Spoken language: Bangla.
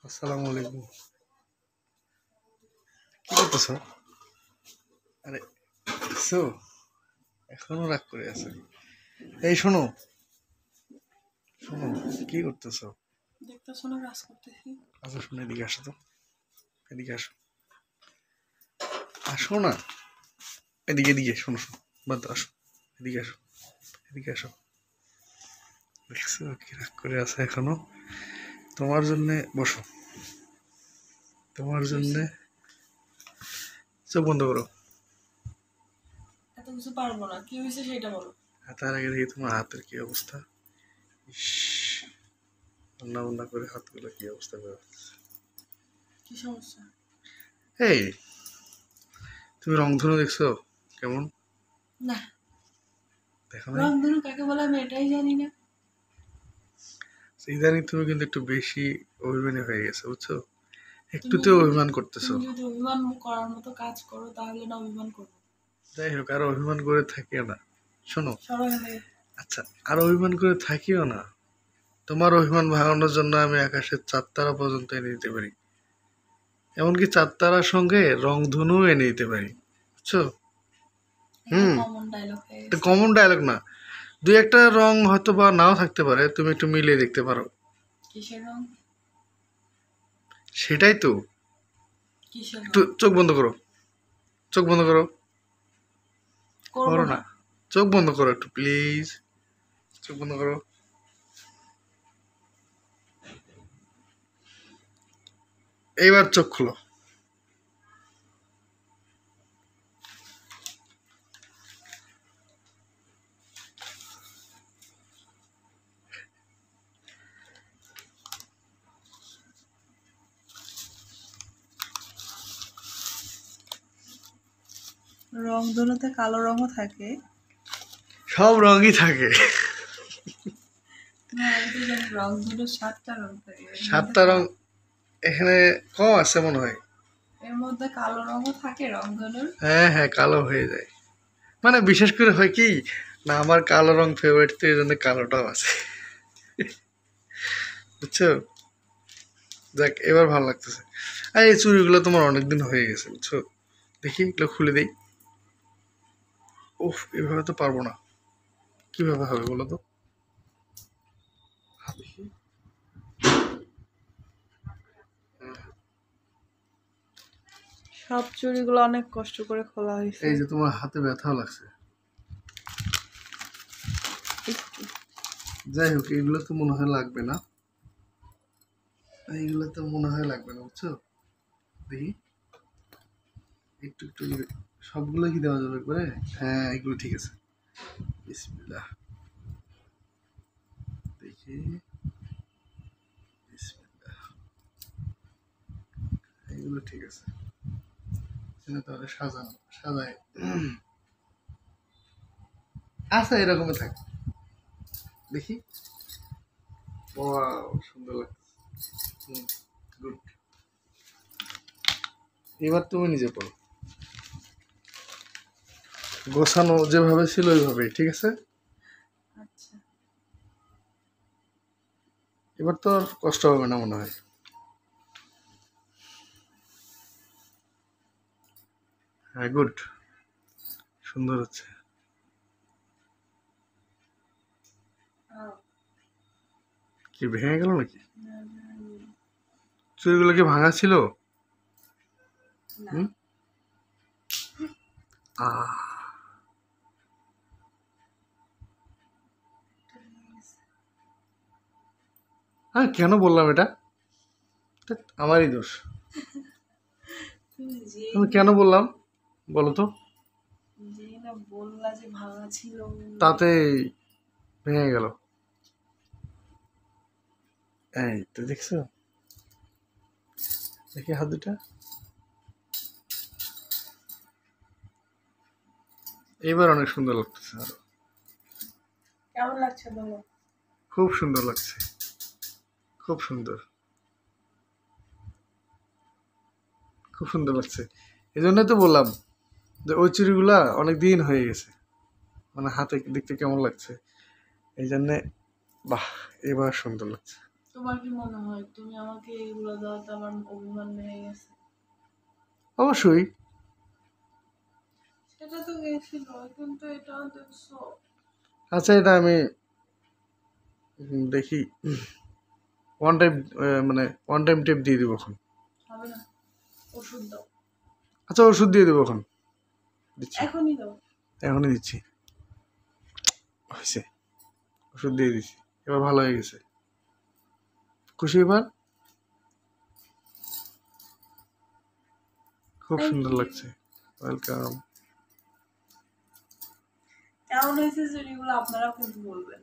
আসসালামু আলাইকুম। কি করতেছ? আরে সো এখনো রাগ করে আছে। এই শোনো শোনো, কি করতেছ? দেখতেছো না কাজ করতেছি। আচ্ছা শোনো, এদিকে আসো তো, এদিকে আসো, আসো না, এদিকে এদিকে শোনো শোনো, বাদ দাও, আসো, এদিকে আসো, এদিকে আসো। দেখছো কি রাগ করে আছে এখনো? তোমার জন্যে বসো, তোমার জন্যে। চোখ বন্ধ করো। এত কিছু পারবো না, কি হয়েছে সেটা বলো। তার আগে দেখি তোমার হাতের কি অবস্থা। ইস, রান্না বান্না করে হাতগুলো কি অবস্থা করে ফেলছে। কি সমস্যা? এই, তুমি রংধনু দেখছো কেমন? না, দেখো নাই? রংধনু কাকে বলে আমি এটাই জানি না। ইদানিং তুমি কিন্তু একটু বেশি অভিমানী হয়ে গেছে, বুঝছো? তুমি একটুতেও যদি অভিমান করতেছো। তুমি যদি অভিমান করার মতো কাজ করো তাহলে না অভিমান করবো। যাই হোক, আর অভিমান করে থাকিও না, শোনো। সরো এখান থেকে। আচ্ছা, আর অভিমান করে থাকিও না। তোমার অভিমান ভাঙানোর জন্য আমি আকাশের চাঁদ তারা পর্যন্ত এনে দিতে পারি, এমনকি চাঁদ তারার সঙ্গে রংধনু এনে দিতে পারি, বুঝছো? এটা হুম, কমন ডায়লগ হয়ে এটা গেছে। কমন ডায়লগ না। দুই একটা রং হয়তো বা নাও থাকতে পারে, তুমি একটু মিলিয়ে দেখতে পারো। কিসের রং? সেটাই তো। কিসের একটু রং? চোখ বন্ধ করো, চোখ বন্ধ করো। করবো করো না। না, চোখ বন্ধ করো একটু প্লিজ, চোখ বন্ধ করো। এইবার চোখ খুলো। রংধনুতে কালো রঙও থাকে। সব রঙই থাকে। না, আমি তো জানি রংধনুর 7টা রং থাকে, সাতটা রং এখানে কম আছে মনে হয়। এর মধ্যে কালো রঙও থাকে রংধনুর। হ্যাঁ হ্যাঁ, কালো হয়ে যায়। মানে বিশেষ করে হয় কি, না আমার কালো রং ফেভারিট, তো এই জন্য কালোটাও আছে, বুঝছো? যাক, এবার ভালো লাগতেছে। আর এই চুড়িগুলো তোমার অনেকদিন হয়ে গেছে, বুঝছো? দেখি এগুলো খুলে দিই। উফ, এভাবে তো পারবো না। কিভাবে হবে বলো তো? দেখি। সব চুড়িগুলো অনেক কষ্ট করে খোলা হয়েছে। এই যে তোমার হাতে ব্যথাও লাগছে। একটু। যাই হোক, এগুলো তো মনে হয় লাগবে না, এইগুলো তো মনে হয় লাগবে না, বুঝছো? দেখি, একটু একটু করে। সবগুলো কি দেওয়া যাবে করে? হ্যাঁ, এগুলো ঠিক আছে। বিসমিল্লাহ, দেখি, বিসমিল্লাহ, এগুলো ঠিক আছে। তাহলে সাজানো সাজায় আচ্ছা, এরকমই থাক। দেখি, ওয়াও, সুন্দর লাগছে। গুড। এবার তুমি নিজে পড়ো, গোছানো যেভাবে ছিল ওইভাবেই ঠিক আছে। আচ্ছা। এবার তো আর কষ্ট হবে না মনে হয়। হ্যাঁ, গুড, সুন্দর হচ্ছে। কি ভেঙে গেল নাকি? চুড়িগুলো কি ভাঙা ছিল? হুম। আহ, হ্যাঁ, কেন বললাম এটা? এটা আমারই দোষ। আমি কেন বললাম বলো তো? যেই না বললা যে ভাঙা ছিল। তাতে ভেঙে গেল। এই তো দেখছো, দেখি হাত দুটা। এইবার অনেক সুন্দর লাগতেছে আরো। কেমন লাগছে বলো? খুব সুন্দর লাগছে, খুব সুন্দর, খুব সুন্দর লাগছে। এই জন্যই তো বললাম যে ওই চুড়িগুলা অনেক দিন হয়ে গেছে, মানে হাতে দেখতে কেমন লাগছে, এই জন্যে। বাহ, এবার সুন্দর লাগছে। তো তোমার কি মনে হয় তুমি আমাকে এইগুলো দেওয়াতে আমার অভিমান ভেঙে গেছে? অবশ্যই। সেটা তো গেছিল, কিন্তু এটা দেখছো। আচ্ছা, এটা আমি দেখি ওয়ান টাইম, মানে ওয়ান টাইম টেপ দিয়ে দেবো এখন। হবে না, ওষুধ দাও। আচ্ছা, ওষুধ দিয়ে দেবো এখন, দিচ্ছি, এখনই দাও। এখনই দিচ্ছি। হয়েছে, ওষুধ দিয়ে দিচ্ছি, এবার ভালো হয়ে গেছে। খুশি এবার? খুব Thank সুন্দর you. লাগছে। ওয়েলকাম। কেমন হয়েছে চুড়িগুলো আপনারাও কিন্তু বলবেন।